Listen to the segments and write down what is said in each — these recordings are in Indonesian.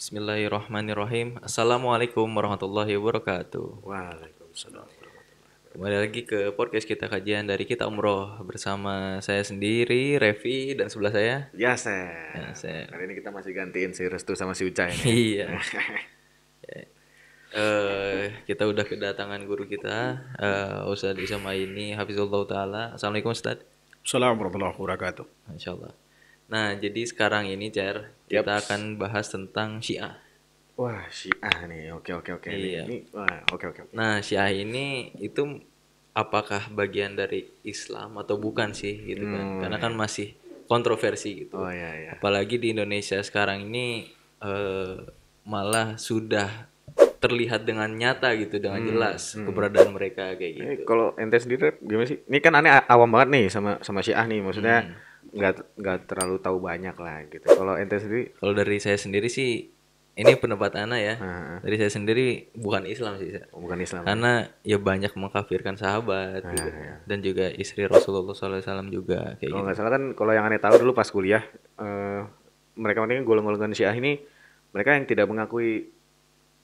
Bismillahirrahmanirrahim. Assalamualaikum warahmatullahi wabarakatuh. Waalaikumsalam. Kembali lagi ke podcast kita, kajian dari kita umroh, bersama saya sendiri, Revi, dan sebelah saya. Ya, Ya, saya. Kali ini kita masih gantiin si Restu sama si Ucai nih. Iya. Kita udah kedatangan guru kita, Ustadz Isamaini, Hafizullah Ta'ala. Assalamualaikum Ustadz. Assalamualaikum warahmatullahi wabarakatuh. Insyaallah. Nah, jadi sekarang ini, Cer, kita akan bahas tentang Syiah. Wah, Syiah nih. Oke. Iya. Oke. Nah, Syiah ini itu apakah bagian dari Islam atau bukan sih gitu kan? Karena kan masih kontroversi gitu. Oh iya. Apalagi di Indonesia sekarang ini malah sudah terlihat dengan nyata gitu, dengan jelas keberadaan mereka kayak gitu. Ini kalau ente sendiri gimana sih? Ini kan aneh awam banget nih sama Syiah nih. Maksudnya nggak terlalu tahu banyak lah gitu. Kalau ente sendiri, Kalau dari saya sendiri sih, ini pendapat Ana ya. Nah. Dari saya sendiri bukan Islam sih, bukan Islam. karena ya banyak mengkafirkan sahabat gitu. iya. Dan juga istri Rasulullah SAW juga kayak Kalau gitu. nggak salah kan, kalau yang aneh tahu dulu pas kuliah, mereka golongan Syiah ini mereka yang tidak mengakui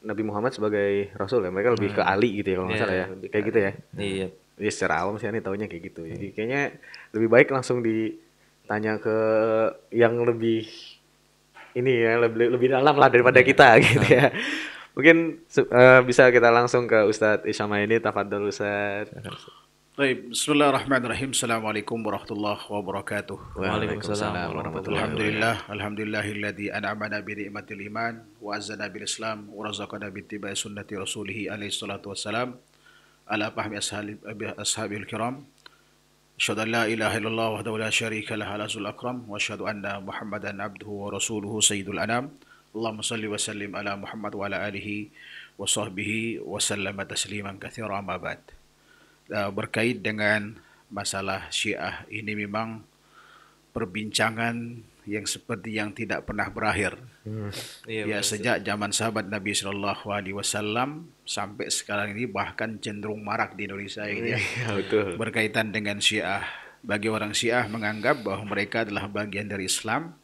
Nabi Muhammad sebagai Rasul ya. Mereka lebih ke Ali gitu ya kalau nggak salah ya. lebih Kayak ke gitu ya. Iya. Jadi secara awam sih aneh taunya kayak gitu. Jadi kayaknya lebih baik langsung ditanya ke yang lebih ini ya, lebih dalam lah daripada kita gitu ya. Mungkin bisa kita langsung ke Ustadz Isyama ini. Tafadhol Ustadz. Baik, bismillahirrahmanirrahim. Assalamualaikum warahmatullahi wabarakatuh. Waalaikumsalam warahmatullahi wabarakatuh. Alhamdulillahilladzi an'amana bi ni'matil iman wa azzana bil Islam wa razaqana bi ittiba'i sunnati rasulih alaihi salatu wassalam ala fahmi ashabil kiram. Asyhadu an la ilaha illallah wahdahu la syarika lah al-azul akram wa asyhadu anna Muhammadan abduhu wa rasuluhu sayyidul anam. Allahumma salli wa sallim ala Muhammad wa ala alihi wa sahbihi wa sallama tasliman katsira amma ba'd. Berkait dengan masalah Syiah ini memang perbincangan yang seperti yang tidak pernah berakhir. Iya, Sejak zaman sahabat Nabi Shallallahu Alaihi Wasallam sampai sekarang ini bahkan cenderung marak di Indonesia ini ya. Betul. Berkaitan dengan Syiah. Bagi orang Syiah menganggap bahwa mereka adalah bagian dari Islam,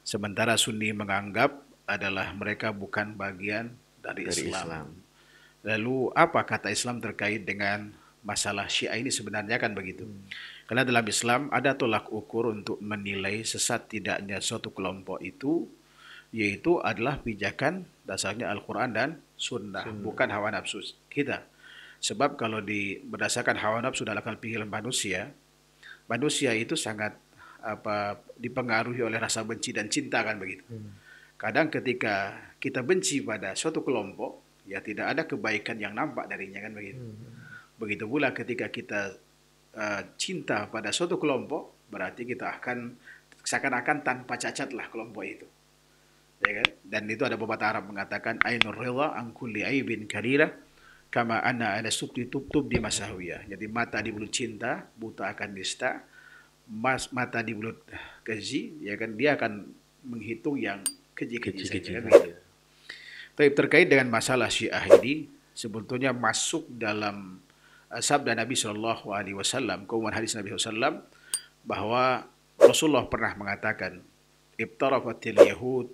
sementara Sunni menganggap adalah mereka bukan bagian dari Islam. Lalu apa kata Islam terkait dengan masalah Syiah ini sebenarnya kan begitu. Karena dalam Islam ada tolak ukur untuk menilai sesat tidaknya suatu kelompok itu, yaitu adalah pijakan dasarnya Al-Quran dan Sunnah, bukan hawa nafsu kita. Sebab kalau berdasarkan hawa nafsu dalam pikiran manusia itu sangat dipengaruhi oleh rasa benci dan cinta kan begitu. Kadang ketika kita benci pada suatu kelompok, ya tidak ada kebaikan yang nampak darinya kan begitu. Begitu pula ketika kita cinta pada suatu kelompok, berarti kita akan seakan-akan tanpa cacatlah kelompok itu. Ya kan? Dan itu ada pepatah Arab mengatakan ainur ridha an kulli aibin karira kama anna ala subti tub di masahwiyah. Jadi mata di belut cinta, buta akan nista. Mata di belut keji, ya kan, dia akan menghitung yang keji-keji saja kan gitu. Tapi terkait dengan masalah Syiah ini sebetulnya masuk dalam sabda Nabi Shallallahu Alaihi Wasallam, keumuman hadis Nabi SAW, bahwa Rasulullah pernah mengatakan, ibtaraqatil Yahud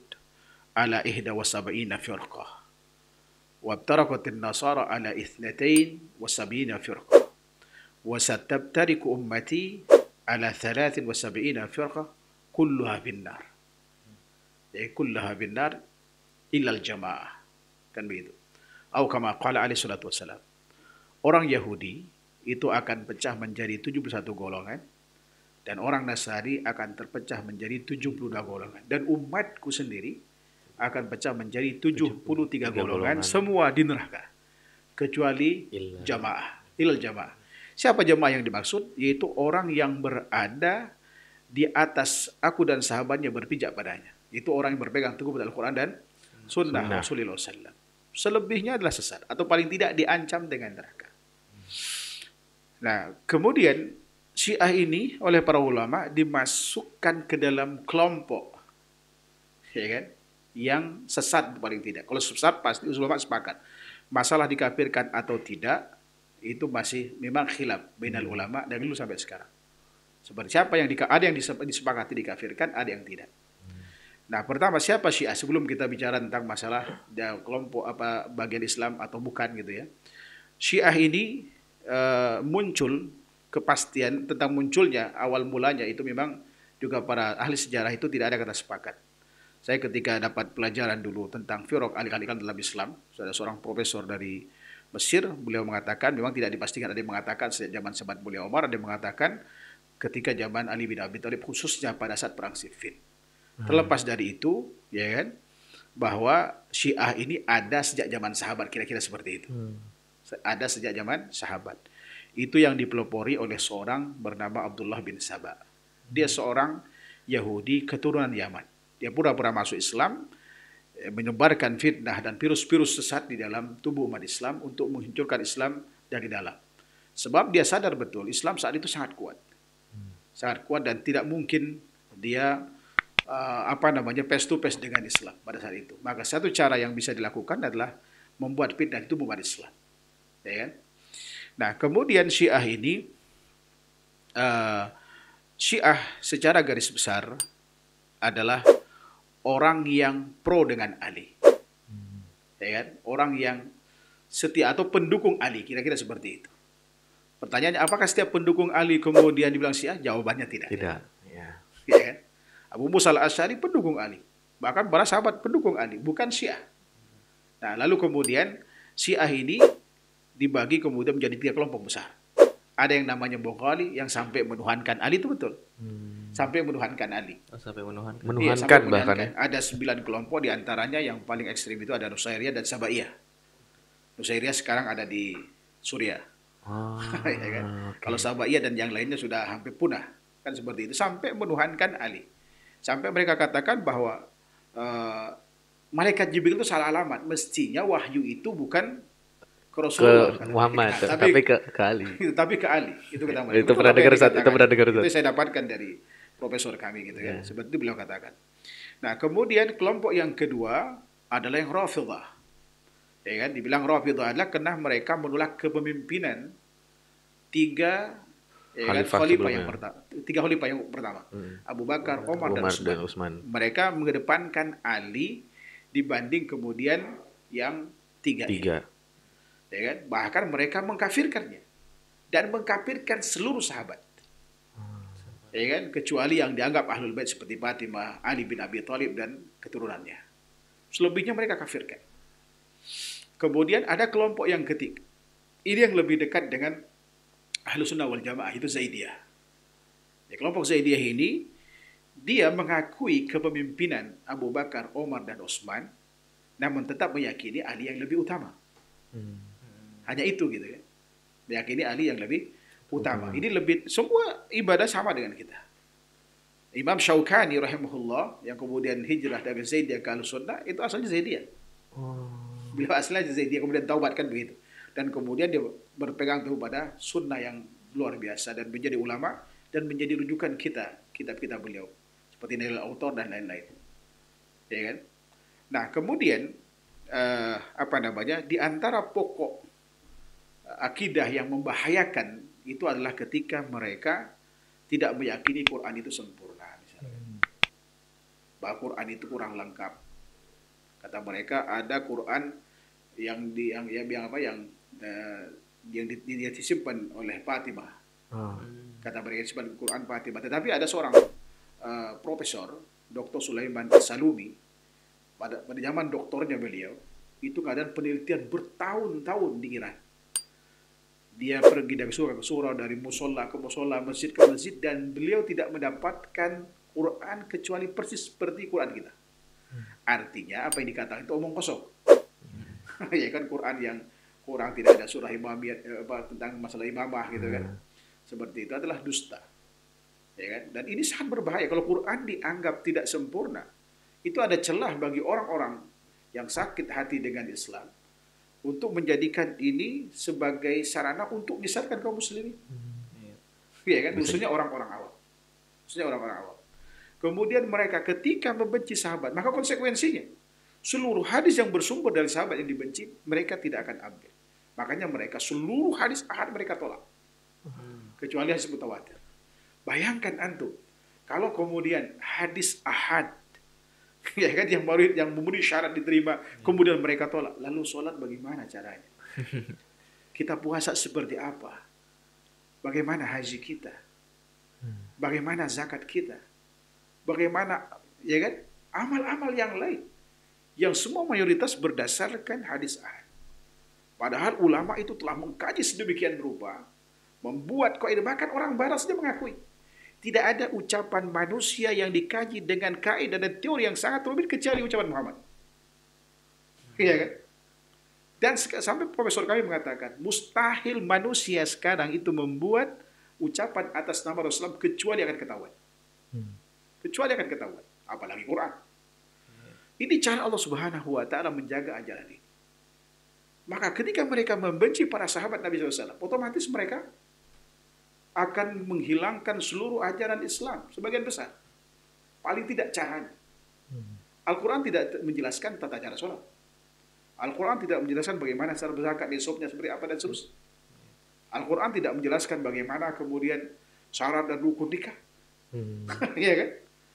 ala ihda wa sab'ina firqah, wa ibtaraqatil Nasara ala ithnatain wa sab'ina firqah, wa satabtariku ummati ala thalathin wa sab'ina firqah, kulluha finnar. Jadi kulluha finnar illa al-jamaah. Kan begitu. Atau kama qala alaihi salatu wassalam. Orang Yahudi itu akan pecah menjadi 71 golongan dan orang Nasrani akan terpecah menjadi 72 golongan dan umatku sendiri akan pecah menjadi 73 golongan, semua di neraka kecuali jamaah, ilal jamaah. Siapa jamaah yang dimaksud? Yaitu orang yang berada di atas aku dan sahabatnya berpijak padanya. Itu orang yang berpegang teguh pada Al-Quran dan Sunnah Rasulullah SAW. Selebihnya adalah sesat atau paling tidak diancam dengan neraka. Nah, kemudian Syiah ini oleh para ulama dimasukkan ke dalam kelompok, ya kan, yang sesat paling tidak. Kalau sesat pasti ulama sepakat. Masalah dikafirkan atau tidak itu masih memang khilaf bainal ulama dari dulu sampai sekarang. Seperti siapa yang ada yang disepakati dikafirkan, ada yang tidak. Nah, pertama siapa Syiah? Sebelum kita bicara tentang masalah kelompok apa bagian Islam atau bukan gitu ya. Syiah ini muncul, kepastian tentang munculnya awal mulanya itu memang juga para ahli sejarah itu tidak ada kata sepakat. Saya ketika dapat pelajaran dulu tentang firaq al-alikan dalam Islam, ada seorang profesor dari Mesir, beliau mengatakan memang tidak dipastikan, ada yang mengatakan sejak zaman sahabat mulia Umar, ada yang mengatakan ketika zaman Ali bin Abi Thalib khususnya pada saat perang Siffin. Terlepas dari itu, ya kan, bahwa Syiah ini ada sejak zaman sahabat, kira-kira seperti itu. Ada sejak zaman sahabat. Itu yang dipelopori oleh seorang bernama Abdullah bin Saba. Dia seorang Yahudi keturunan Yaman. Dia pura-pura masuk Islam, menyebarkan fitnah dan virus-virus sesat di dalam tubuh umat Islam untuk menghancurkan Islam dari dalam. Sebab dia sadar betul Islam saat itu sangat kuat. Sangat kuat dan tidak mungkin dia face to face dengan Islam pada saat itu. Maka satu cara yang bisa dilakukan adalah membuat fitnah itu umat Islam. Ya kan? Nah, kemudian Syiah ini Syiah secara garis besar adalah orang yang pro dengan Ali. Ya kan? Orang yang setia atau pendukung Ali, kira-kira seperti itu. Pertanyaannya, apakah setiap pendukung Ali kemudian dibilang Syiah? Jawabannya tidak. Tidak. Ya. Ya kan? Abu Musa al-Asy'ari pendukung Ali. Bahkan para sahabat pendukung Ali, bukan Syiah. Nah, lalu kemudian Syiah ini dibagi kemudian menjadi 3 kelompok besar. Ada yang namanya Boghali yang sampai menuhankan Ali, itu betul. Sampai menuhankan Ali. Sampai menuhankan. Iya, sampai menuhankan. Ada 9 kelompok, diantaranya yang paling ekstrim itu ada Nusairiyah dan Sabaiyah. Nusairiyah sekarang ada di Suriah. Ya kan? Kalau Sabaiyah dan yang lainnya sudah hampir punah. Kan seperti itu. Sampai menuhankan Ali. Sampai mereka katakan bahwa malaikat Jibril itu salah alamat. Mestinya wahyu itu bukan ke Rasulullah, ke Muhammad, tapi ke Ali. Tapi ke Ali. Itu kata mereka. Itu pernah dengar Ustaz. Itu saya dapatkan dari profesor kami gitu kan. Seperti itu beliau katakan. Nah, kemudian kelompok yang kedua adalah yang Rafidhah. Ya kan? Dibilang Rafidhah adalah karena mereka menolak kepemimpinan 3 khalifah yang pertama. 3 khalifah yang pertama. Abu Bakar, Umar dan Utsman. Mereka mengedepankan Ali dibanding kemudian yang 3. Ya kan? Bahkan mereka mengkafirkannya dan mengkafirkan seluruh sahabat. Ya kan? Kecuali yang dianggap ahlul bait seperti Fatimah, Ali bin Abi Thalib dan keturunannya. Selebihnya mereka kafirkan. Kemudian ada kelompok yang ketiga. Ini yang lebih dekat dengan Ahlus Sunnah wal Jamaah, itu Zaidiyah. Ya, kelompok Zaidiyah ini dia mengakui kepemimpinan Abu Bakar, Umar dan Utsman, namun tetap meyakini Ali yang lebih utama. Hanya itu gitu ya. Meyakini Ali yang lebih utama. Ini lebih, semua ibadah sama dengan kita. Imam Syaukani rahimahullah yang kemudian hijrah dari Zaidiyah ke Ahlus Sunnah itu asalnya Zaidiyah. Beliau asalnya Zaidiyah kemudian taubat kan begitu. Dan kemudian dia berpegang teguh pada sunnah yang luar biasa dan menjadi ulama dan menjadi rujukan kita, kitab-kitab beliau seperti Nailul Autor dan lain-lain. Ya kan? Nah, kemudian di antara pokok akidah yang membahayakan itu adalah ketika mereka tidak meyakini Quran itu sempurna, misalnya. Bahwa Quran itu kurang lengkap. Kata mereka ada Quran yang disimpan oleh Fatimah. Kata mereka disimpan Quran Fatimah. Tetapi ada seorang profesor, Dr. Sulaiman Salumi, pada zaman doktornya beliau, itu keadaan penelitian bertahun-tahun di Iran. Dia pergi dari surah ke surah, dari musola ke musola, masjid ke masjid, dan beliau tidak mendapatkan Quran kecuali persis seperti Quran kita. Artinya apa yang dikatakan itu omong kosong. Ya kan, Quran yang kurang, tidak ada surah imamiyah tentang masalah imamah gitu kan. Seperti itu adalah dusta. Ya kan? Dan ini sangat berbahaya kalau Quran dianggap tidak sempurna. Itu ada celah bagi orang-orang yang sakit hati dengan Islam untuk menjadikan ini sebagai sarana untuk menyesatkan kaum muslimin. Ya kan? Khususnya orang-orang awam. Kemudian mereka ketika membenci sahabat, maka konsekuensinya seluruh hadis yang bersumber dari sahabat yang dibenci, mereka tidak akan ambil. Makanya mereka seluruh hadis ahad mereka tolak. Kecuali hadis mutawatir. Bayangkan antum, kalau kemudian hadis ahad Ya kan, yang memenuhi syarat diterima, kemudian mereka tolak. Lalu sholat bagaimana caranya? Kita puasa seperti apa? Bagaimana haji kita? Bagaimana zakat kita? Bagaimana, ya kan, amal-amal yang lain yang semua mayoritas berdasarkan hadis ahad. Padahal ulama itu telah mengkaji sedemikian rupa, membuat kaidah, bahkan orang barat saja mengakui tidak ada ucapan manusia yang dikaji dengan kaidah dan teori yang sangat rumit kecuali ucapan Muhammad. Iya kan? Dan sampai profesor kami mengatakan mustahil manusia sekarang itu membuat ucapan atas nama Rasulullah kecuali akan ketahuan. Kecuali akan ketahuan. Apalagi Quran. Ini cara Allah Subhanahu wa taala menjaga ajaran ini. Maka ketika mereka membenci para sahabat Nabi SAW, otomatis mereka akan menghilangkan seluruh ajaran Islam sebagian besar. Paling tidak caranya. Al-Quran tidak menjelaskan tata cara sholat. Al-Quran tidak menjelaskan bagaimana cara berzakat, nisabnya seperti apa dan seterusnya. Al-Quran tidak menjelaskan bagaimana kemudian syarat dan rukun nikah. Iya kan?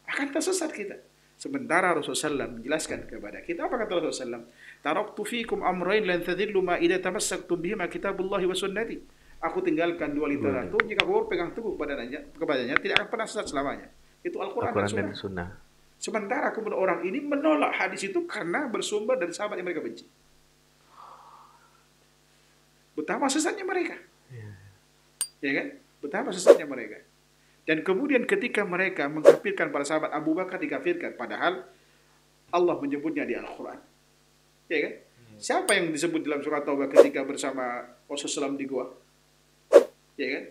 Akan tersesat kita. Sementara Rasulullah SAW menjelaskan kepada kita, apa kata Rasulullah SAW? Taraktu fikum amrain lan tadillu ma idza tamassaktum bihima kitabullahi wa sunnati. Aku tinggalkan dua literatur, jika kau pegang teguh kepadanya, tidak akan pernah sesat selamanya. Itu Al-Quran dan Sunnah. Sementara kemudian orang ini menolak hadis itu karena bersumber dari sahabat yang mereka benci. Betapa sesatnya mereka. Ya kan? Betapa sesatnya mereka. Dan kemudian ketika mereka mengkafirkan para sahabat, Abu Bakar dikafirkan, padahal Allah menyebutnya di Al-Quran. Ya kan? Siapa yang disebut dalam surat Taubah ketika bersama Rasulullah SAW di gua? Ya kan?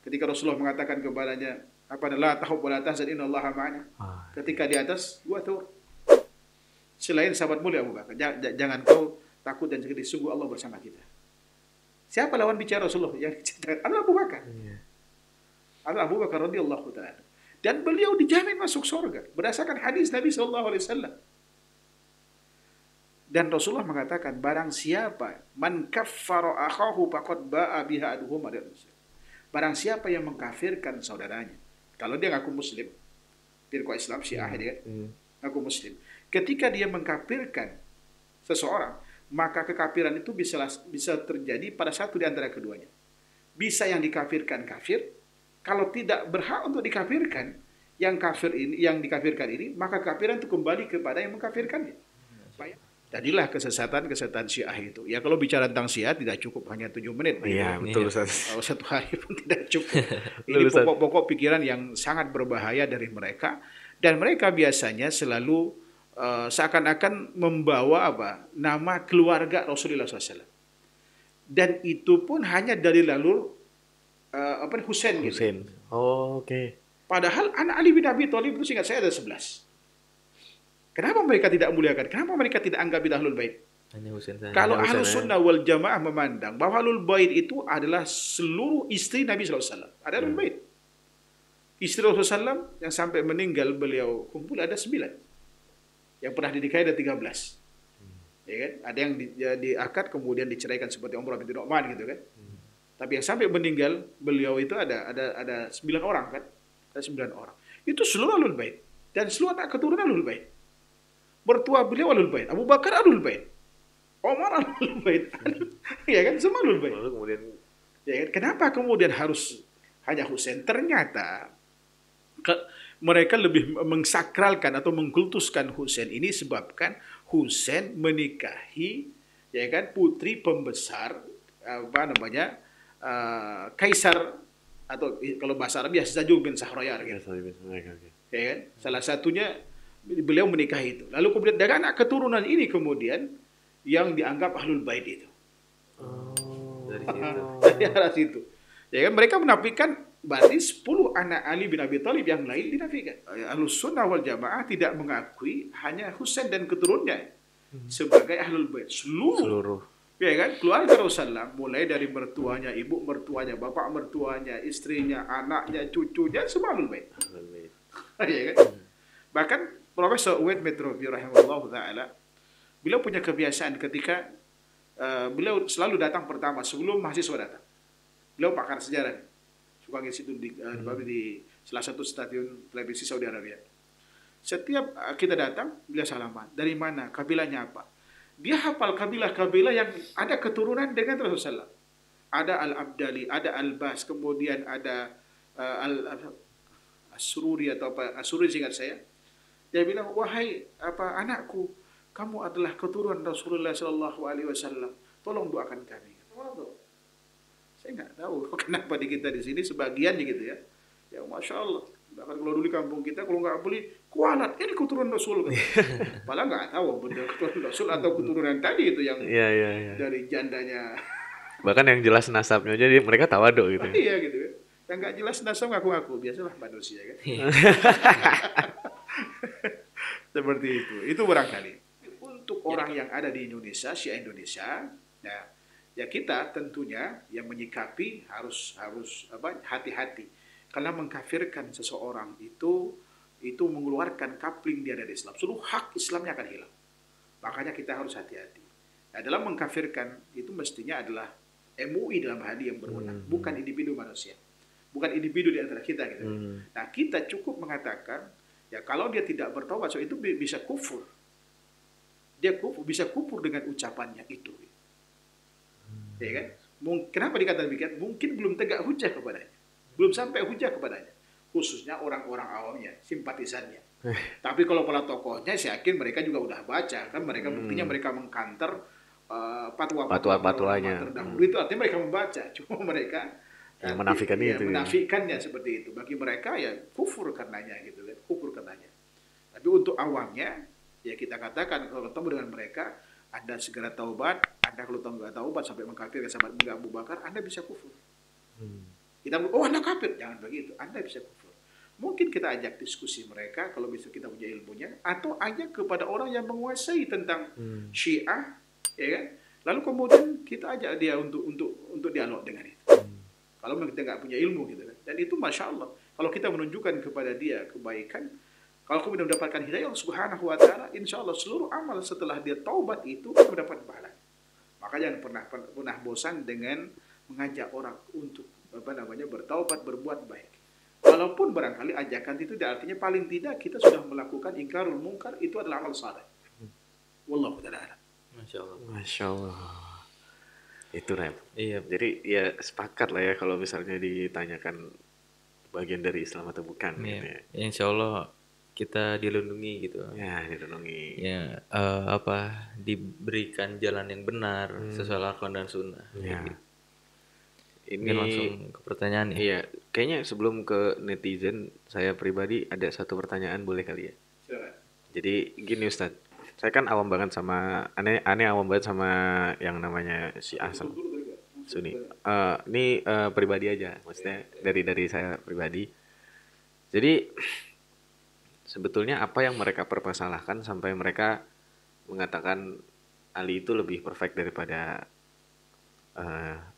Ketika Rasulullah mengatakan kepadanya, apa la tahub wa la tahzan innallaha ma'ana. Ketika di atas gua turun. Selain sahabat mulia Abu Bakar, jangan kau takut dan sedih, sungguh Allah bersama kita. Siapa lawan bicara Rasulullah? Yang adalah Abu Bakar. Adalah Abu Bakar radhiyallahu taala. Dan beliau dijamin masuk surga berdasarkan hadis Nabi sallallahu alaihi wasallam. Dan Rasulullah mengatakan, barang siapa man kaffara akhahu faqad ba'a biha aduhuma. Barang siapa yang mengkafirkan saudaranya, kalau dia ngaku muslim, firqah Islam Syiah dia ngaku muslim, ketika dia mengkafirkan seseorang, maka kekafiran itu bisa terjadi pada satu di antara keduanya. Bisa yang dikafirkan kafir, kalau tidak berhak untuk dikafirkan, yang dikafirkan ini, maka kekafiran itu kembali kepada yang mengkafirkannya. Jadilah kesesatan Syiah itu. Ya kalau bicara tentang Syiah tidak cukup hanya 7 menit. Iya, betul Ustaz. Kalau 1 hari pun tidak cukup. Ini pokok-pokok pikiran yang sangat berbahaya dari mereka. Dan mereka biasanya selalu seakan-akan membawa nama keluarga Rasulullah SAW. Dan itu pun hanya dari lalur Husain. Gitu. Oh, oke. Padahal anak Ali bin Abi Thalib itu seingat saya ada 11. Kenapa mereka tidak muliakan? Kenapa mereka tidak anggap itu ahlul bait? Kalau ahlus sunnah wal jamaah memandang bahwa ahlul bait itu adalah seluruh istri Nabi SAW. Ada ahlul bait. Istri Rasulullah SAW yang sampai meninggal beliau kumpul ada 9. Yang pernah dinikahi ada 13. Ya kan? Ada yang diakad kemudian diceraikan seperti Umrah binti Nu'man gitu kan. Tapi yang sampai meninggal beliau itu ada 9 orang kan. Ada 9 orang. Itu seluruh ahlul bait dan seluruh anak keturunan ahlul bait. Mertua beliau ahlul bait, Abu Bakar ahlul bait, Omar ahlul bait, ya kan, semua ahlul bait. Lalu kemudian, ya kan, kenapa kemudian harus hanya Husain? Ternyata mereka lebih mengsakralkan atau mengkultuskan Husain ini sebabkan Husain menikahi, ya kan, putri pembesar Kaisar, atau kalau bahasa Arab Yazid bin Shahriyar gitu. Ya kan, salah satunya beliau menikahi itu. Lalu kemudian dari anak keturunan ini kemudian yang dianggap ahlul bait itu. Dari situ. Dari arah situ. Ya kan, mereka menafikan berarti 10 anak Ali bin Abi Thalib yang lain dinafikan. Ahlus sunnah wal jamaah tidak mengakui hanya Husain dan keturunannya sebagai ahlul bait. Seluruh. Ya kan, keluarga Rasulullah mulai dari mertuanya, ibu mertuanya, bapak mertuanya, istrinya, anaknya, cucunya semua ahlul bait. Ya kan? Bahkan Profesor Uwaid Metrovi rahimahullah ta'ala, beliau punya kebiasaan ketika beliau selalu datang pertama sebelum mahasiswa datang. Beliau pakar sejarah, suka ngisi itu di salah satu stasiun televisi Saudi Arabia. Setiap kita datang, beliau salaman. Dari mana? Kabilahnya apa? Dia hafal kabilah-kabilah yang ada keturunan dengan Rasulullah SAW. Ada Al-Abdali, ada Al-Bas, kemudian ada As-Sururi atau apa? As-Sururi seingat saya. Dia bilang, wahai anakku, kamu adalah keturunan Rasulullah SAW. Tolong doakan kami. Saya nggak tahu kenapa di kita di sini sebagian gitu ya. Ya Masya Allah. Bahkan kalau dulu di kampung kita kalau nggak beli kualat ini keturunan Rasul. Malah nggak tahu benar keturunan Rasul atau keturunan tadi itu yang dari jandanya. Bahkan yang jelas nasabnya aja mereka tawadu gitu. Iya gitu ya. Yang nggak jelas nasab ngaku-ngaku, biasalah manusia kan. Seperti itu. Itu barangkali untuk orang yang ada di Indonesia, Syiah Indonesia, ya kita tentunya yang menyikapi harus hati-hati. Karena mengkafirkan seseorang itu mengeluarkan kapling dia dari Islam. Seluruh hak Islamnya akan hilang. Makanya kita harus hati-hati. Nah, dalam mengkafirkan itu mestinya adalah MUI dalam hal yang berwenang, bukan individu manusia. Bukan individu di antara kita gitu. Nah, kita cukup mengatakan ya kalau dia tidak bertobat, so itu bisa kufur. Dia bisa kufur dengan ucapannya itu. Ya kan? Kenapa dikatakan demikian? Mungkin belum tegak hujah kepadanya. Belum sampai hujah kepadanya. Khususnya orang-orang awamnya, simpatisannya. Tapi kalau para tokohnya, saya yakin mereka juga udah baca. Kan mereka buktinya mereka mengkanter fatwa-fatwanya terdahulu. Itu artinya mereka membaca. Cuma mereka yang menafikan itu. Menafikannya seperti itu. Bagi mereka ya kufur karenanya gitu kan. Kufur karenanya. Tapi untuk awamnya, ya kita katakan kalau ketemu dengan mereka, Anda segera taubat. Anda kalau nggak taubat sampai mengkafirkan sahabat mulia Abu Bakar, Anda bisa kufur. Kita Anda kafir, jangan begitu. Anda bisa kufur. Mungkin kita ajak diskusi mereka kalau bisa kita punya ilmunya, atau ajak kepada orang yang menguasai tentang Syiah, ya kan? Lalu kemudian kita ajak dia untuk dialog dengan itu. Kalau kita nggak punya ilmu gitu kan. Dan itu Masya Allah. Kalau kita menunjukkan kepada dia kebaikan, kalau kemudian mendapatkan hidayah Allah Subhanahu Wa Taala, insya Allah seluruh amal setelah dia taubat itu mendapat pahala. Maka jangan pernah bosan dengan mengajak orang untuk bertaubat, berbuat baik. Walaupun barangkali ajakan itu artinya paling tidak kita sudah melakukan ingkarul munkar, itu adalah amal saleh. Wallahu ta'ala. Masya Allah. Itu Rem. Iya. Jadi ya sepakat lah ya kalau misalnya ditanyakan bagian dari Islam atau bukan. Iya. Gitu ya. Insya Allah kita dilindungi gitu. Ya dilindungi. Ya diberikan jalan yang benar sesuai Al-Quran dan Sunnah. Ya. Gitu. Ini langsung ke pertanyaan ya. Iya, kayaknya sebelum ke netizen, saya pribadi ada satu pertanyaan, boleh kali ya? Silakan. Jadi gini Ustadz, saya kan awam banget sama aneh awam banget sama yang namanya Syiah Sunni. Ini pribadi aja, maksudnya dari saya pribadi. Jadi sebetulnya apa yang mereka permasalahkan sampai mereka mengatakan Ali itu lebih perfect daripada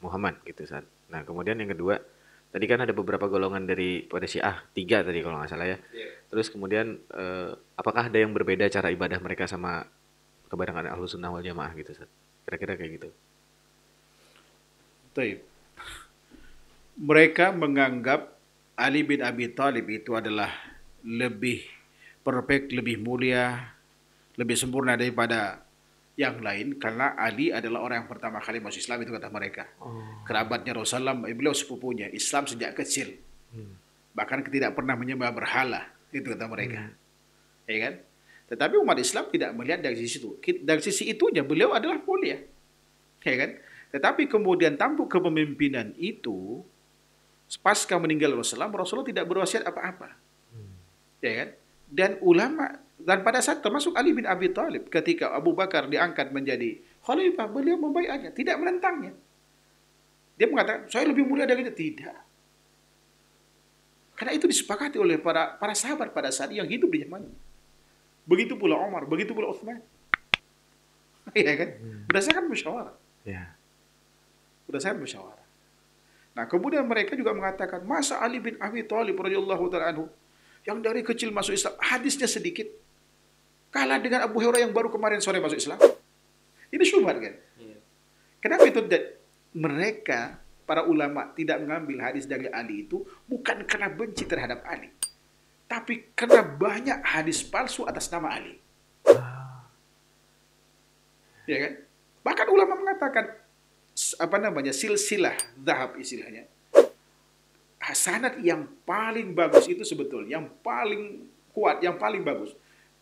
Muhammad gitu Ustadz. Nah kemudian yang kedua, tadi kan ada beberapa golongan pada Syiah, 3 tadi kalau nggak salah ya. Terus kemudian apakah ada yang berbeda cara ibadah mereka sama kebanyakan Ahlus Sunnah wal Jamaah gitu Ustadz? Kira-kira kayak gitu. Baik. Mereka menganggap Ali bin Abi Thalib itu adalah lebih perfect, lebih mulia, lebih sempurna daripada yang lain karena Ali adalah orang yang pertama kali masuk Islam, itu kata mereka. Kerabatnya Rasulullah, beliau sepupunya Islam sejak kecil. Bahkan tidak pernah menyembah berhala, itu kata mereka. Ya kan? Tetapi umat Islam tidak melihat dari sisi itu. Dari sisi itunya beliau adalah mulia. Ya kan? Tetapi kemudian tampuk kepemimpinan itu pasca meninggal Rasulullah tidak berwasiat apa-apa. Ya kan? Dan ulama, dan pada saat termasuk Ali bin Abi Thalib, ketika Abu Bakar diangkat menjadi khalifah, beliau membaiatnya, tidak menentangnya. Dia mengatakan, saya lebih mulia dari itu. Tidak. Karena itu disepakati oleh para sahabat pada saat yang hidup di zamannya. Begitu pula Umar, begitu pula Utsman. Iya kan? Berdasarkan musyawarah. Ya. Berdasarkan musyawarah. Nah, kemudian mereka juga mengatakan, masa Ali bin Abi Thalib radhiyallahu ta'ala anhu yang dari kecil masuk Islam, hadisnya sedikit, kalah dengan Abu Hurairah yang baru kemarin sore masuk Islam. Ini syubhat kan? Kenapa itu mereka, para ulama, tidak mengambil hadis dari Ali itu bukan karena benci terhadap Ali. tapi karena banyak hadis palsu atas nama Ali. Ya kan? Bahkan ulama mengatakan silsilah zahab istilahnya. Sanad yang paling bagus itu sebetulnya yang paling kuat, yang paling bagus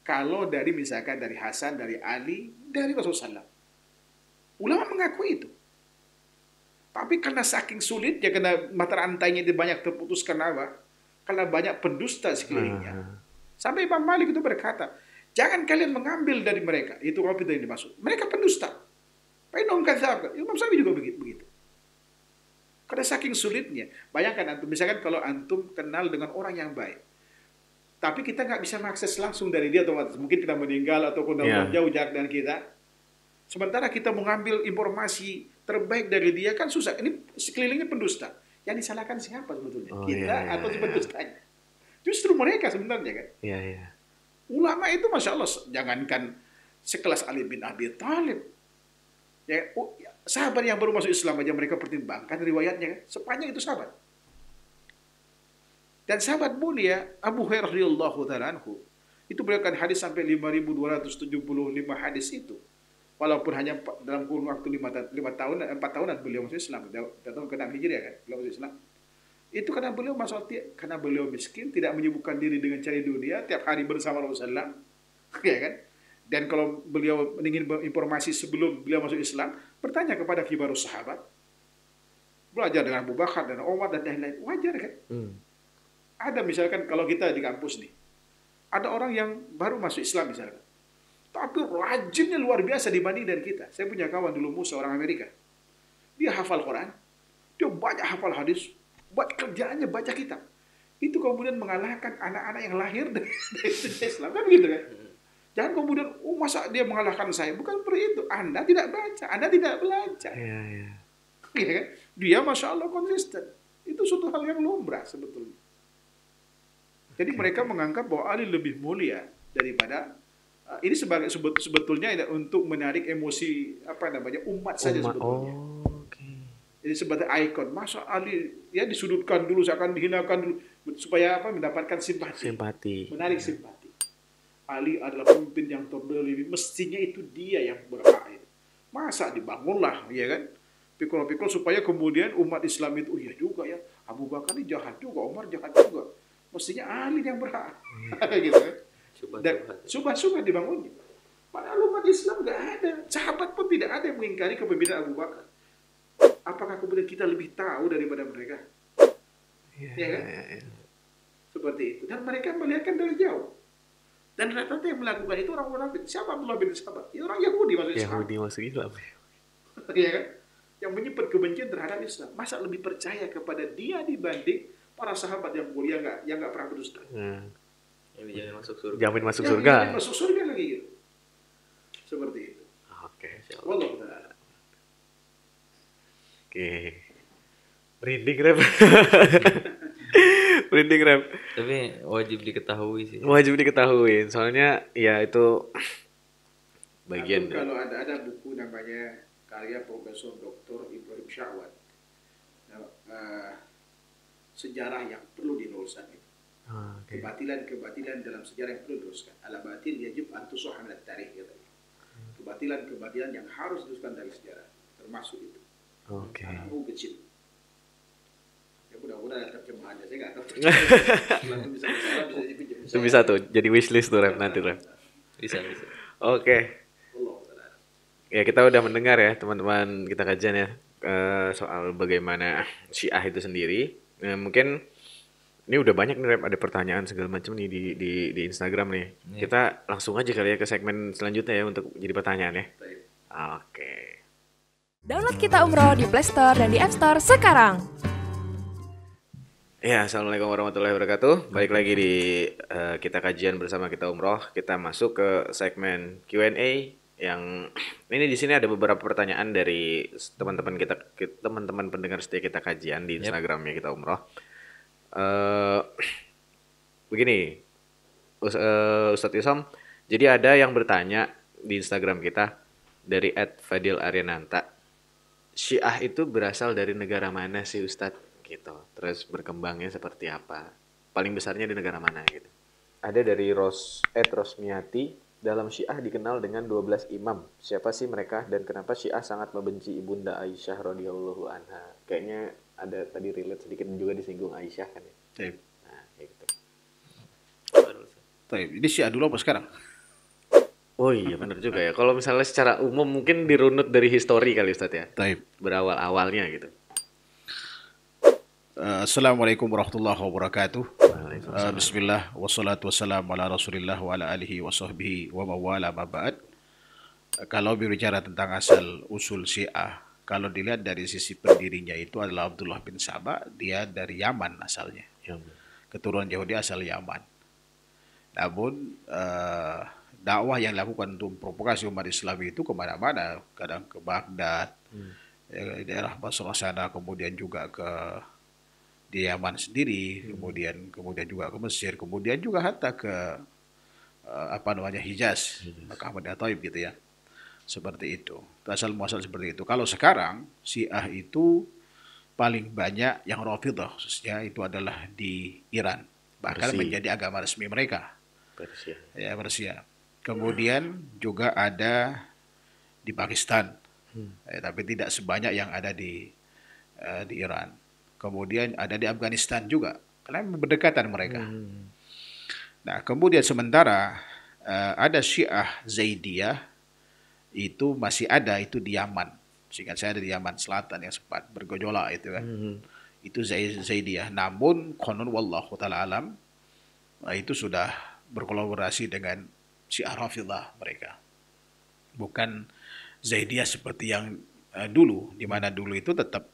kalau dari misalkan dari Hasan, dari Ali, dari Rasulullah SAW. Ulama mengakui itu. Tapi karena saking sulitnya, karena mata rantainya dia banyak terputus karena apa? Karena banyak pendusta sekelilingnya. Sampai Imam Malik itu berkata, jangan kalian mengambil dari mereka. Itu Rafidah yang dimaksud. Mereka pendusta. Fainhum kadzdzab. Imam Syafi'i juga begitu. Karena saking sulitnya. Bayangkan antum, misalkan kalau antum kenal dengan orang yang baik, tapi kita nggak bisa mengakses langsung dari dia otomatis. Mungkin kita meninggal atau jauh jarak dengan kita. Sementara kita mengambil informasi terbaik dari dia kan susah. Ini sekelilingnya pendusta. Yang disalahkan siapa sebetulnya? Kita atau pendustanya? Justru mereka sebenarnya kan. Ulama itu Masya Allah, jangankan sekelas Ali bin Abi Thalib. Ya, sahabat yang baru masuk Islam aja mereka pertimbangkan riwayatnya kan. Sepanjang itu sahabat. Dan sahabat mulia Abu Hurairah radhiyallahu taala anhu itu berikan hadis sampai 5.275 hadis itu. Walaupun hanya dalam kurun waktu 4 tahunan beliau masuk Islam, tahun ke-6 Hijriah kan, beliau masuk Islam. Itu karena beliau miskin, tidak menyibukkan diri dengan cari dunia, tiap hari bersama Rasulullah, ya kan? Dan kalau beliau ingin informasi sebelum beliau masuk Islam, bertanya kepada kibarus sahabat, belajar dengan Abu Bakar dan Umar dan lain-lain, wajar kan? Ada misalkan kalau kita di kampus nih, ada orang yang baru masuk Islam misalkan, tapi rajinnya luar biasa dibanding dari kita. Saya punya kawan dulu Musa, orang Amerika. Dia hafal Quran, dia banyak hafal hadis, buat kerjaannya baca kitab. Itu kemudian mengalahkan anak-anak yang lahir dari Islam, kan begitu kan? Jangan kemudian, masa dia mengalahkan saya? Bukan seperti itu. Anda tidak baca, Anda tidak belajar. Ya kan? Dia Masya Allah konsisten. Itu suatu hal yang lumrah sebetulnya. Jadi mereka menganggap bahwa Ali lebih mulia daripada ini sebetulnya untuk menarik emosi umat saja sebetulnya. Jadi sebagai ikon, masa Ali ya disudutkan dulu, seakan dihinakan dulu supaya mendapatkan simpati. Menarik simpati. Ali adalah pemimpin yang terlebih, mestinya itu dia yang berhak. Masa dibangunlah, ya kan? Pikul-pikul supaya kemudian umat Islam itu, iya juga ya, Abu Bakar ini jahat juga, Umar jahat juga. Mestinya Ali yang berhak. Gitu kan? Dan subah-subah dibangunnya. Padahal umat Islam nggak ada, sahabat pun tidak ada yang mengingkari kepemimpinan Abu Bakar. Apakah kemudian kita lebih tahu daripada mereka? Ya kan? Seperti itu. Dan mereka melihatkan dari jauh. Dan rata-rata yang melakukan itu orang munafik. Siapa Abdullah bin Sahabat? Ya orang Yahudi masuk Islam. Ya kan? Yang menyimpan kebencian terhadap Islam. Masa lebih percaya kepada dia dibanding para sahabat yang mulia yang nggak pernah berdusta. Yang dijamin masuk surga. Jamin masuk surga. Jamin masuk surga lagi gitu. Seperti itu. Oke. Wallahu ta'ala. Oke. Merinding rep. Merinding rep. Tapi wajib diketahui sih. Wajib diketahui. Soalnya ya itu bagian. Kalau ada buku namanya karya Profesor Dr. Ibrahim Syahwat. Sejarah yang perlu diluruskan itu. Kebatilan dalam sejarah yang perlu diluruskan. Al-batil yajib an tusuha min at-tarikh gitu. Kebatilan yang harus diluruskan dari sejarah, termasuk itu. Buku kecil. Ya mudah-mudahan ada terjemahannya, saya nggak tahu. Itu bisa tuh, jadi wishlist tuh rep nanti rep. Bisa. Oke. Ya kita udah mendengar ya teman-teman kita kajian ya soal bagaimana Syiah itu sendiri. Mungkin ini udah banyak nih rep, ada pertanyaan segala macam nih di Instagram nih. Kita langsung aja kali ya ke segmen selanjutnya ya untuk jadi pertanyaan ya. Oke. Download Kita Umroh di Play Store dan di App Store sekarang. Ya, assalamualaikum warahmatullahi wabarakatuh. Balik lagi di kita kajian bersama Kita Umroh. Kita masuk ke segmen Q&A yang ini di sini ada beberapa pertanyaan dari teman-teman pendengar setia kita kajian di Instagramnya Kita Umroh. Begini, Ustadz Isam, jadi ada yang bertanya di Instagram kita dari @fadil_ariananta. Syiah itu berasal dari negara mana sih Ustadz? Gitu. Terus berkembangnya seperti apa? Paling besarnya di negara mana gitu? ada dari Rosmiati, dalam Syiah dikenal dengan 12 imam. Siapa sih mereka dan kenapa Syiah sangat membenci Ibunda Aisyah radhiyallahu anha? Kayaknya ada tadi relate sedikit juga disinggung Aisyah kan ya. Taib. Nah, kayak gitu. Taib. Ini Syiah dulu apa sekarang? Oh iya benar juga ya. Kalau misalnya secara umum mungkin dirunut dari histori kali Ustaz ya. Taib. Berawal-awalnya gitu. Assalamualaikum warahmatullahi wabarakatuh. Waalaikumsalam. Bismillah wassalatu wassalamu ala Rasulillah wa ala alihi wa sahbihi wa mawala ma ba'd. Kalau berbicara tentang asal usul Syiah, kalau dilihat dari sisi pendirinya itu adalah Abdullah bin Saba, dia dari Yaman asalnya. Ya. Keturunan Yahudi asal Yaman. Namun dakwah yang dilakukan untuk provokasi umat Islam itu kemana-mana, kadang ke Baghdad, daerah Basrah sana, kemudian juga ke di Yaman sendiri, kemudian juga ke Mesir, kemudian juga hatta ke Hijaz, Mekah, Madinah, Taib gitu ya. Seperti itu. Asal muasal seperti itu. Kalau sekarang Syiah itu paling banyak yang Rafidhah khususnya itu adalah di Iran. Bahkan menjadi agama resmi mereka. Persia. Ya, Persia. Kemudian juga ada di Pakistan. Tapi tidak sebanyak yang ada di Iran. Kemudian ada di Afghanistan juga, karena berdekatan mereka. Nah, kemudian sementara ada Syiah Zaidiyah itu masih ada itu di Yaman. Seingat saya ada di Yaman Selatan yang sempat bergejolak itu kan. Itu Zaidiyah. Namun konon wallahu taala alam itu sudah berkolaborasi dengan Syiah Rafidhah mereka. Bukan Zaidiyah seperti yang dulu, di mana dulu itu tetap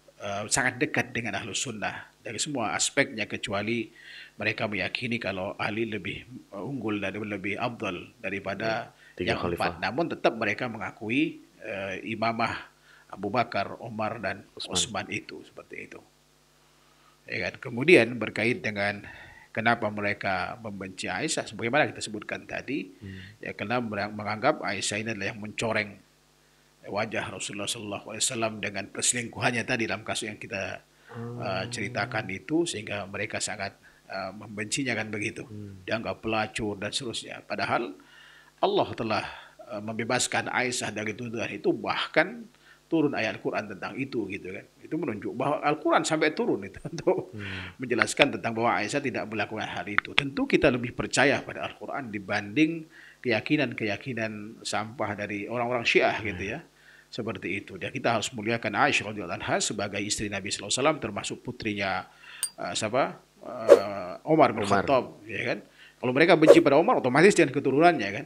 sangat dekat dengan Ahlus Sunnah dari semua aspeknya, kecuali mereka meyakini kalau Ali lebih unggul dan lebih afdal daripada yang empat. Namun tetap mereka mengakui imamah Abu Bakar, Umar dan Utsman itu seperti itu. Ya kan? Kemudian berkait dengan kenapa mereka membenci Aisyah, sebagaimana kita sebutkan tadi, ya karena menganggap Aisyah ini adalah yang mencoreng wajah Rasulullah SAW dengan perselingkuhannya tadi dalam kasus yang kita ceritakan itu, sehingga mereka sangat membencinya kan begitu, dianggap pelacur dan seterusnya. Padahal Allah telah membebaskan Aisyah dari tuduhan itu, bahkan turun ayat Al-Quran tentang itu gitu kan. Itu menunjuk bahwa Al-Quran sampai turun itu untuk menjelaskan tentang bahwa Aisyah tidak melakukan hal itu. Tentu kita lebih percaya pada Al-Quran dibanding keyakinan sampah dari orang-orang Syiah gitu ya. Seperti itu. Dan kita harus muliakan Aisyah radhiyallahu anha sebagai istri Nabi sallallahu alaihi wasallam, termasuk putrinya Umar bin Khattab, ya kan? Kalau mereka benci pada Umar, otomatis dengan keturunannya kan.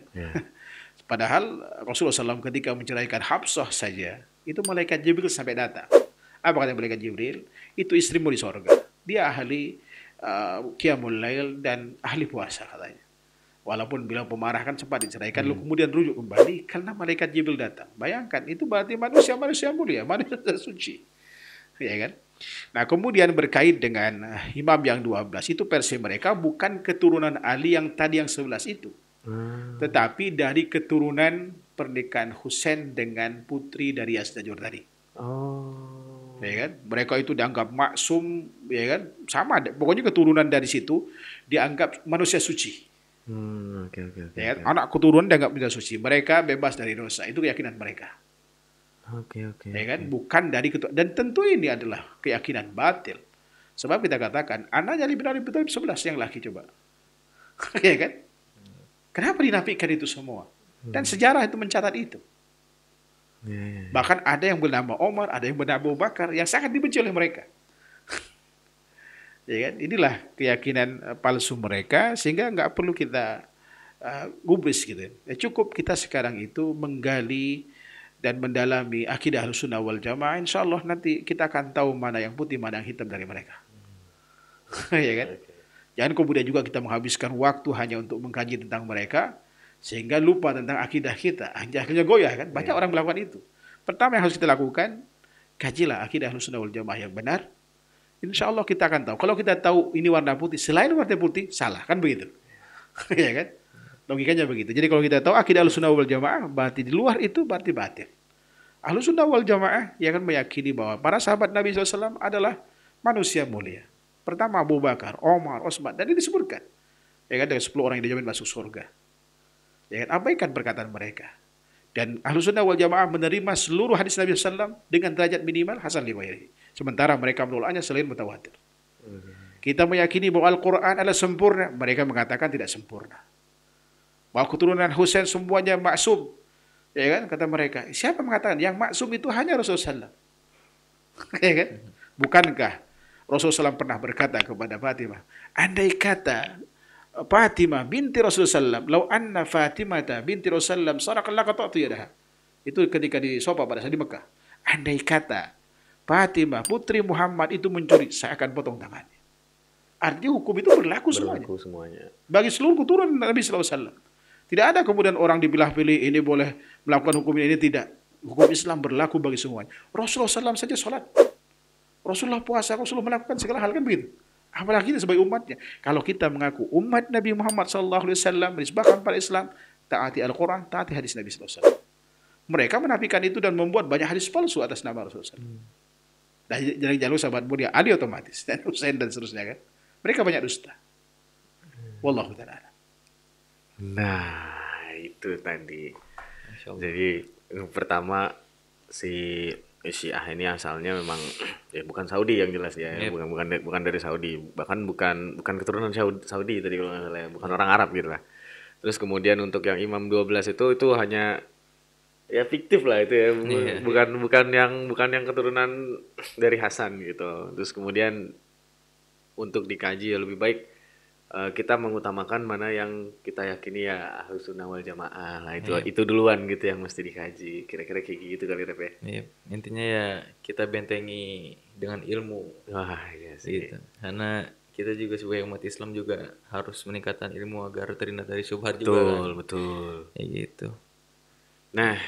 Padahal Rasulullah SAW ketika menceraikan Hafsah saja, itu malaikat Jibril sampai datang. Apa kata malaikat Jibril? Itu istrimu di sorga. Dia ahli qiyamul lail dan ahli puasa katanya. Walaupun bilang pemarah kan sempat diceraikan, lalu kemudian rujuk kembali karena malaikat Jibril datang. Bayangkan, itu berarti manusia mulia, manusia suci. Ya kan? Nah, kemudian berkait dengan imam yang 12, itu versi mereka bukan keturunan Ali yang tadi yang 11 itu. Tetapi dari keturunan pernikahan Husain dengan putri dari Yazdajur tadi. Ya kan? Mereka itu dianggap maksum, ya kan? Sama, pokoknya keturunan dari situ dianggap manusia suci. Ya kan? Anak keturunan dianggap manusia suci. Mereka bebas dari dosa. Itu keyakinan mereka. Ya kan? Bukan dari dan tentu ini adalah keyakinan batil. Sebab kita katakan anaknya Ali bin Abi Thalib 11 yang laki coba. Ya kan? Kenapa dinafikan itu semua? Dan sejarah itu mencatat itu. Bahkan ada yang bernama Omar, ada yang bernama Abu Bakar yang sangat dibenci oleh mereka. Ya kan? Inilah keyakinan palsu mereka, sehingga nggak perlu kita gubris gitu. Ya, cukup kita sekarang itu menggali dan mendalami akidah Ahlussunnah wal Jamaah. Insya Allah nanti kita akan tahu mana yang putih, mana yang hitam dari mereka. Ya kan? Jangan kemudian juga kita menghabiskan waktu hanya untuk mengkaji tentang mereka, sehingga lupa tentang akidah kita. Akhirnya goyah kan? Banyak orang melakukan itu. Pertama yang harus kita lakukan, kajilah akidah Ahlussunnah wal Jamaah yang benar. Insya Allah kita akan tahu. Kalau kita tahu ini warna putih, selain warna putih, salah. Kan begitu. Ya kan? Logikanya begitu. Jadi kalau kita tahu akidah Ahlussunnah wal Jamaah, berarti di luar itu berarti batil. Ahlussunnah wal Jamaah yang akan meyakini bahwa para sahabat Nabi SAW adalah manusia mulia. Pertama Abu Bakar, Omar, Utsman, dan ini disebutkan. Ya kan, dengan 10 orang yang dijamin masuk surga. Ya kan, abaikan perkataan mereka. Dan Ahlussunnah wal Jamaah menerima seluruh hadis Nabi SAW dengan derajat minimal hasan li ghairihi. Sementara mereka menolaknya selain mutawatir. Kita meyakini bahwa Al-Quran adalah sempurna. Mereka mengatakan tidak sempurna. Bahwa keturunan Husain semuanya maksum. Ya kan, kata mereka. Siapa mengatakan yang maksum itu hanya Rasulullah SAW? Ya kan? Bukankah Rasulullah SAW pernah berkata kepada Fatimah, andai kata Fatimah binti Rasulullah SAW, lau anna Fatimata binti Rasulullah SAW sarakan laqata'tu yadaha. Itu ketika di Sofa pada saat di Mekah. Andai kata Fatimah putri Muhammad itu mencuri, saya akan potong tangannya. Artinya hukum itu berlaku semuanya. Bagi seluruh keturunan Nabi SAW. Tidak ada kemudian orang dipilah-pilih, ini boleh melakukan hukum ini, tidak. Hukum Islam berlaku bagi semuanya. Rasulullah SAW saja sholat. Rasulullah puasa, Rasulullah melakukan segala hal, kan begitu. Apalagi kita sebagai umatnya. Kalau kita mengaku umat Nabi Muhammad SAW, menisbahkan pada Islam, taati Al-Quran, taati hadis Nabi SAW. Mereka menafikan itu dan membuat banyak hadis palsu atas nama Rasulullah SAW. Dan dari jalur sahabat mulia Ali otomatis, dan Husain dan seterusnya kan. Mereka banyak dusta. Wallahu ta'ala. Nah, itu tadi. Jadi pertama si Syiah ini asalnya memang ya bukan Saudi yang jelas ya, bukan dari Saudi, bahkan bukan keturunan Saudi tadi kalau nggak salah ya, bukan orang Arab gitu lah. Terus kemudian untuk yang Imam 12 itu hanya ya fiktif lah itu ya, bukan yang keturunan dari Hasan gitu. Terus kemudian untuk dikaji ya lebih baik kita mengutamakan mana yang kita yakini ya Ahlussunnah wal Jamaah lah, itu duluan gitu yang mesti dikaji, kira-kira kayak gitu kali Rep ya. Iya, intinya ya kita bentengi dengan ilmu. Wah iya sih. Gitu. Karena kita juga sebagai umat Islam juga harus meningkatkan ilmu agar terhindar dari syubhat juga kan. Betul. Kayak gitu. Nah,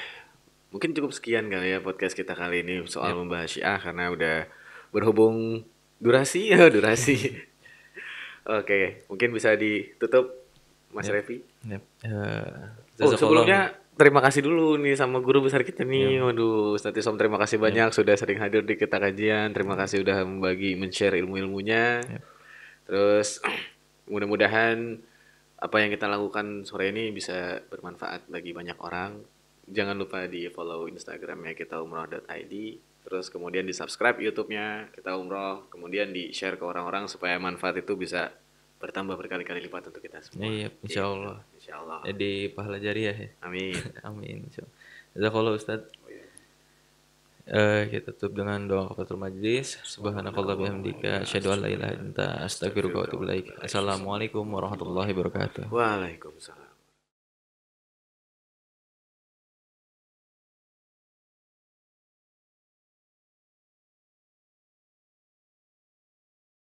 mungkin cukup sekian kali ya podcast kita kali ini soal membahas Syiah, karena udah berhubung durasi. Oke, mungkin bisa ditutup Mas Revi. Sebelumnya terima kasih dulu nih sama guru besar kita nih. Waduh, Ustadz Isom, terima kasih banyak sudah sering hadir di kita kajian. Terima kasih udah men-share ilmu-ilmunya. Terus mudah-mudahan apa yang kita lakukan sore ini bisa bermanfaat bagi banyak orang. Jangan lupa di follow Instagramnya kita umroh.id. Terus kemudian di subscribe YouTube-nya kita umroh. Kemudian di share ke orang-orang supaya manfaat itu bisa bertambah berkali-kali lipat untuk kita semua. Iya, insya Allah. Jadi pahala jariah ya. Amin. Amin. Jazakallah Ustaz. Kita tutup dengan doa kafaratul majlis. Subhanakallah bihamdika asyhadu an la ilaha illa anta astaghfiruka wa atubu ilaik. Assalamualaikum warahmatullahi wabarakatuh. Waalaikumsalam.